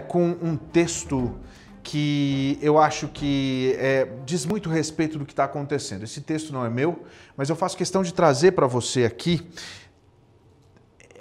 com um texto que eu acho que diz muito respeito do que está acontecendo. Esse texto não é meu, mas eu faço questão de trazer para você aqui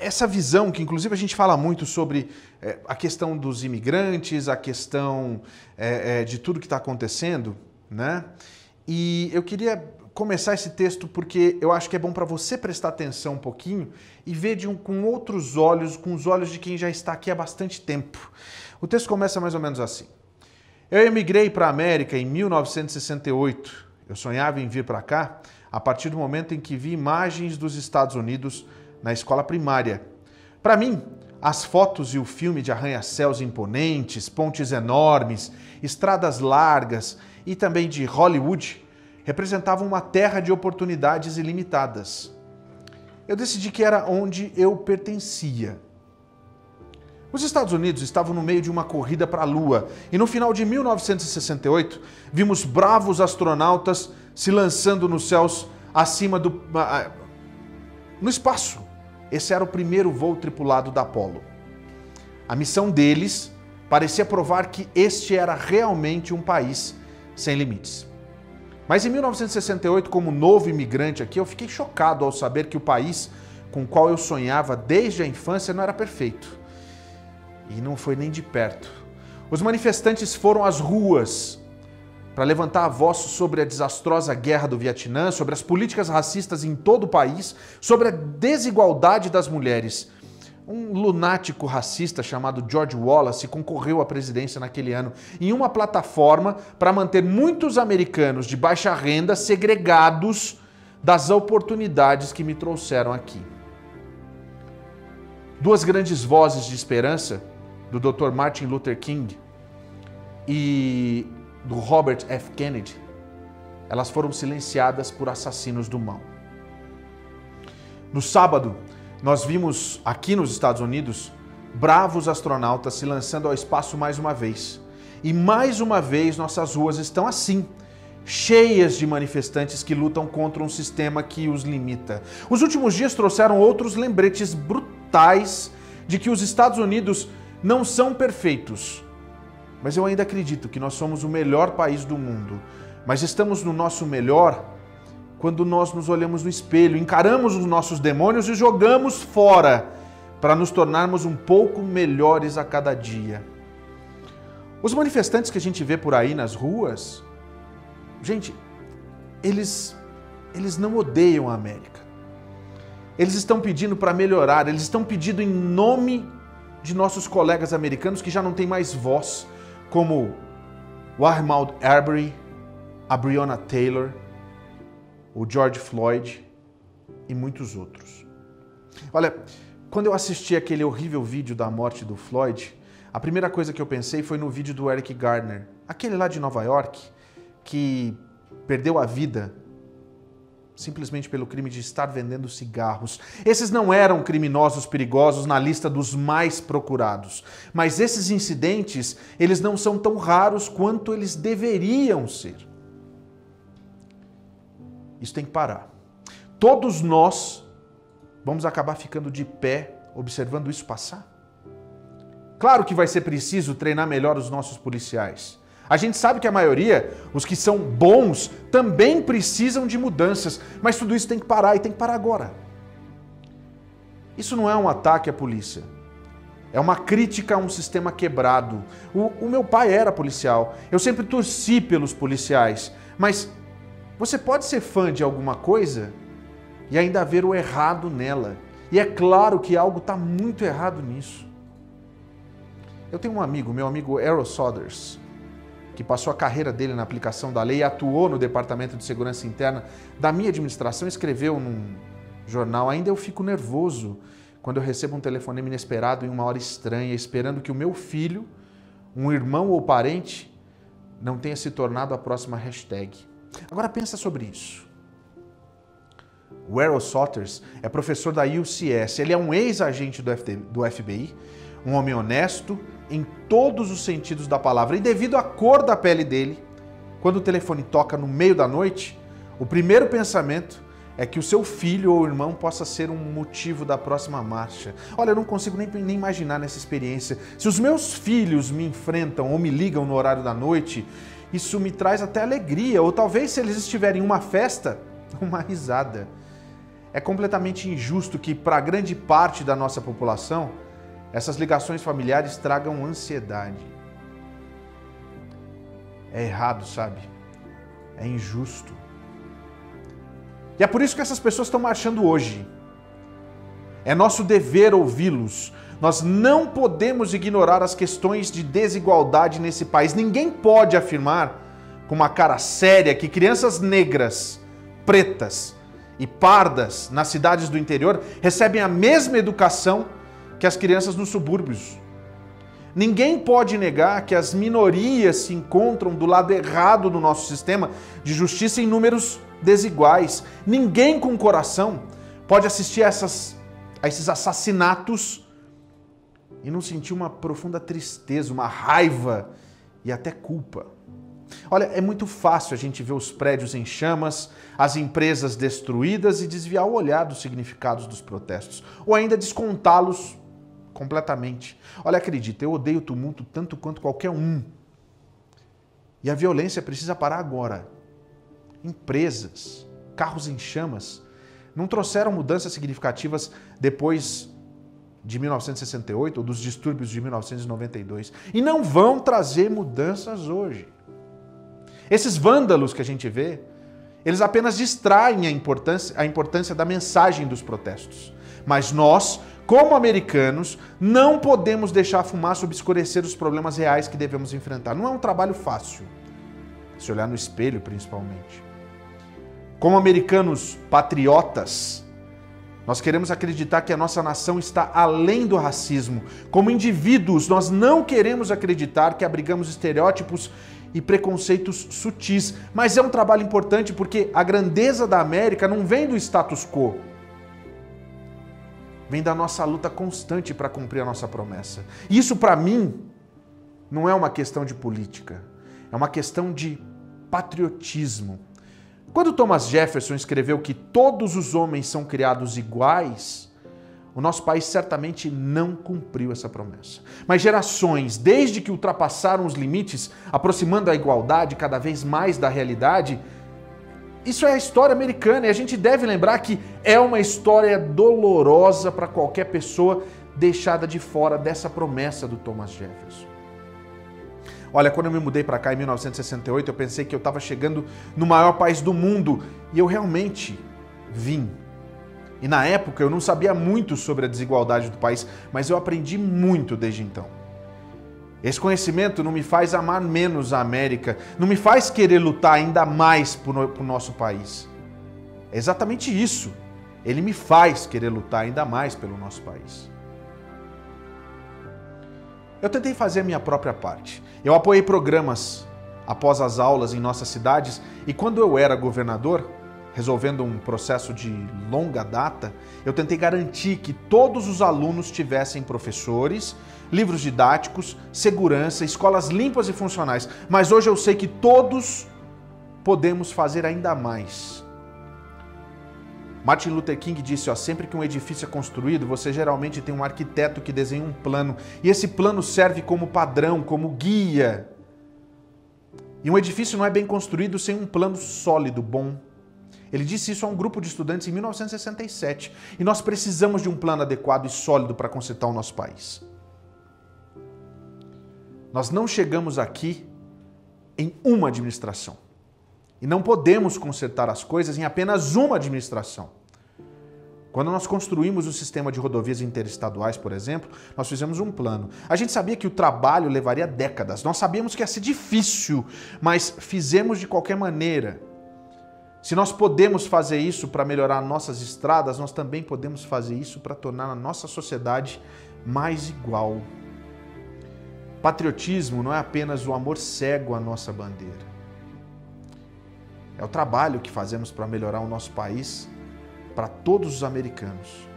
essa visão que, inclusive, a gente fala muito sobre a questão dos imigrantes, a questão de tudo que está acontecendo, né? E eu queria começar esse texto porque eu acho que é bom para você prestar atenção um pouquinho e ver com outros olhos, com os olhos de quem já está aqui há bastante tempo. O texto começa mais ou menos assim. Eu emigrei para a América em 1968. Eu sonhava em vir para cá a partir do momento em que vi imagens dos Estados Unidos na escola primária. Para mim, as fotos e o filme de arranha-céus imponentes, pontes enormes, estradas largas e também de Hollywood representavam uma terra de oportunidades ilimitadas. Eu decidi que era onde eu pertencia. Os Estados Unidos estavam no meio de uma corrida para a Lua e no final de 1968 vimos bravos astronautas se lançando nos céus acima no espaço. Esse era o primeiro voo tripulado da Apollo. A missão deles parecia provar que este era realmente um país sem limites. Mas em 1968, como novo imigrante aqui, eu fiquei chocado ao saber que o país com o qual eu sonhava desde a infância não era perfeito. E não foi nem de perto. Os manifestantes foram às ruas para levantar a voz sobre a desastrosa guerra do Vietnã, sobre as políticas racistas em todo o país, sobre a desigualdade das mulheres. Um lunático racista chamado George Wallace concorreu à presidência naquele ano em uma plataforma para manter muitos americanos de baixa renda segregados das oportunidades que me trouxeram aqui. Duas grandes vozes de esperança, do Dr. Martin Luther King e do Robert F. Kennedy, elas foram silenciadas por assassinos do mal. No sábado, nós vimos aqui nos Estados Unidos bravos astronautas se lançando ao espaço mais uma vez. E mais uma vez nossas ruas estão assim, cheias de manifestantes que lutam contra um sistema que os limita. Os últimos dias trouxeram outros lembretes brutais de que os Estados Unidos não são perfeitos. Mas eu ainda acredito que nós somos o melhor país do mundo. Mas estamos no nosso melhor quando nós nos olhamos no espelho, encaramos os nossos demônios e jogamos fora para nos tornarmos um pouco melhores a cada dia. Os manifestantes que a gente vê por aí nas ruas, gente, eles não odeiam a América. Eles estão pedindo para melhorar, eles estão pedindo em nome de nossos colegas americanos que já não têm mais voz, como o Ahmaud Arbery, a Breonna Taylor, o George Floyd e muitos outros. Olha, quando eu assisti aquele horrível vídeo da morte do Floyd, a primeira coisa que eu pensei foi no vídeo do Eric Garner, aquele lá de Nova York, que perdeu a vida simplesmente pelo crime de estar vendendo cigarros. Esses não eram criminosos perigosos na lista dos mais procurados, mas esses incidentes, eles não são tão raros quanto eles deveriam ser. Isso tem que parar. Todos nós vamos acabar ficando de pé observando isso passar. Claro que vai ser preciso treinar melhor os nossos policiais. A gente sabe que a maioria, os que são bons, também precisam de mudanças, mas tudo isso tem que parar e tem que parar agora. Isso não é um ataque à polícia. É uma crítica a um sistema quebrado. O meu pai era policial. Eu sempre torci pelos policiais. Mas você pode ser fã de alguma coisa e ainda ver o errado nela. E é claro que algo está muito errado nisso. Eu tenho um amigo, meu amigo Errol Saunders, que passou a carreira dele na aplicação da lei e atuou no Departamento de Segurança Interna da minha administração, escreveu num jornal: ainda eu fico nervoso quando eu recebo um telefonema inesperado em uma hora estranha, esperando que o meu filho, um irmão ou parente, não tenha se tornado a próxima hashtag. Agora pensa sobre isso. O Errol Saunders é professor da UCS, ele é um ex-agente do FBI, um homem honesto em todos os sentidos da palavra. E devido à cor da pele dele, quando o telefone toca no meio da noite, o primeiro pensamento é que o seu filho ou irmão possa ser um motivo da próxima marcha. Olha, eu não consigo nem imaginar nessa experiência. Se os meus filhos me enfrentam ou me ligam no horário da noite, isso me traz até alegria. Ou talvez, se eles estiverem em uma festa, uma risada. É completamente injusto que, para grande parte da nossa população, essas ligações familiares tragam ansiedade. É errado, sabe? É injusto. E é por isso que essas pessoas estão marchando hoje. É nosso dever ouvi-los. Nós não podemos ignorar as questões de desigualdade nesse país. Ninguém pode afirmar com uma cara séria que crianças negras, pretas e pardas nas cidades do interior recebem a mesma educação que as crianças nos subúrbios. Ninguém pode negar que as minorias se encontram do lado errado do nosso sistema de justiça em números desiguais. Ninguém com coração pode assistir a esses assassinatos e não sentir uma profunda tristeza, uma raiva e até culpa. Olha, é muito fácil a gente ver os prédios em chamas, as empresas destruídas e desviar o olhar dos significados dos protestos, ou ainda descontá-los completamente. Olha, acredita, eu odeio tumulto tanto quanto qualquer um. E a violência precisa parar agora. Empresas, carros em chamas, não trouxeram mudanças significativas depois de 1968 ou dos distúrbios de 1992. E não vão trazer mudanças hoje. Esses vândalos que a gente vê, eles apenas distraem a importância da mensagem dos protestos. Mas nós, como americanos, não podemos deixar a fumaça obscurecer os problemas reais que devemos enfrentar. Não é um trabalho fácil, se olhar no espelho principalmente. Como americanos patriotas, nós queremos acreditar que a nossa nação está além do racismo. Como indivíduos, nós não queremos acreditar que abrigamos estereótipos e preconceitos sutis. Mas é um trabalho importante porque a grandeza da América não vem do status quo. Vem da nossa luta constante para cumprir a nossa promessa. Isso, para mim, não é uma questão de política. É uma questão de patriotismo. Quando Thomas Jefferson escreveu que todos os homens são criados iguais, o nosso país certamente não cumpriu essa promessa. Mas gerações, desde que ultrapassaram os limites, aproximando a igualdade cada vez mais da realidade, isso é a história americana e a gente deve lembrar que é uma história dolorosa para qualquer pessoa deixada de fora dessa promessa do Thomas Jefferson. Olha, quando eu me mudei para cá em 1968, eu pensei que eu estava chegando no maior país do mundo e eu realmente vim. E na época eu não sabia muito sobre a desigualdade do país, mas eu aprendi muito desde então. Esse conhecimento não me faz amar menos a América, não me faz querer lutar ainda mais por nosso país. É exatamente isso. Ele me faz querer lutar ainda mais pelo nosso país. Eu tentei fazer a minha própria parte. Eu apoiei programas após as aulas em nossas cidades e quando eu era governador, resolvendo um processo de longa data, eu tentei garantir que todos os alunos tivessem professores, livros didáticos, segurança, escolas limpas e funcionais. Mas hoje eu sei que todos podemos fazer ainda mais. Martin Luther King disse, sempre que um edifício é construído, você geralmente tem um arquiteto que desenha um plano. E esse plano serve como padrão, como guia. E um edifício não é bem construído sem um plano sólido, bom. Ele disse isso a um grupo de estudantes em 1967. E nós precisamos de um plano adequado e sólido para consertar o nosso país. Nós não chegamos aqui em uma administração. E não podemos consertar as coisas em apenas uma administração. Quando nós construímos o sistema de rodovias interestaduais, por exemplo, nós fizemos um plano. A gente sabia que o trabalho levaria décadas. Nós sabíamos que ia ser difícil, mas fizemos de qualquer maneira. Se nós podemos fazer isso para melhorar nossas estradas, nós também podemos fazer isso para tornar a nossa sociedade mais igual. Patriotismo não é apenas o amor cego à nossa bandeira. É o trabalho que fazemos para melhorar o nosso país para todos os americanos.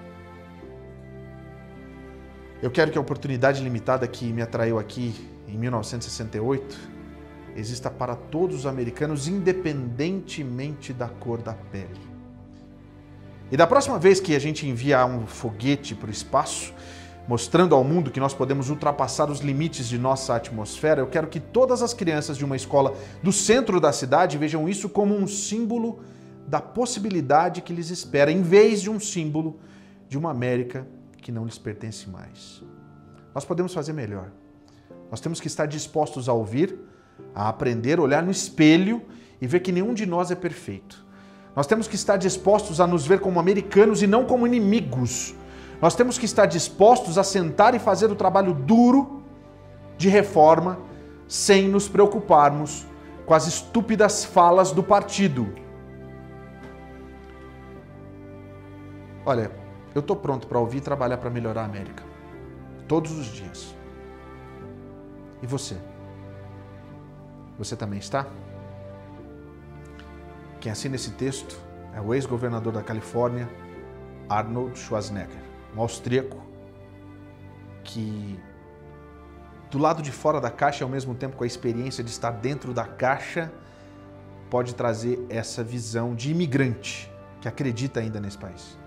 Eu quero que a oportunidade limitada que me atraiu aqui em 1968 exista para todos os americanos, independentemente da cor da pele. E da próxima vez que a gente enviar um foguete para o espaço, mostrando ao mundo que nós podemos ultrapassar os limites de nossa atmosfera, eu quero que todas as crianças de uma escola do centro da cidade vejam isso como um símbolo da possibilidade que lhes espera, em vez de um símbolo de uma América que não lhes pertence mais. Nós podemos fazer melhor. Nós temos que estar dispostos a ouvir, a aprender, olhar no espelho e ver que nenhum de nós é perfeito. Nós temos que estar dispostos a nos ver como americanos e não como inimigos. Nós temos que estar dispostos a sentar e fazer o trabalho duro de reforma sem nos preocuparmos com as estúpidas falas do partido. Olha, eu estou pronto para ouvir e trabalhar para melhorar a América. Todos os dias. E você? Você também está? Quem assina esse texto é o ex-governador da Califórnia, Arnold Schwarzenegger, um austríaco que, do lado de fora da caixa, ao mesmo tempo com a experiência de estar dentro da caixa, pode trazer essa visão de imigrante que acredita ainda nesse país.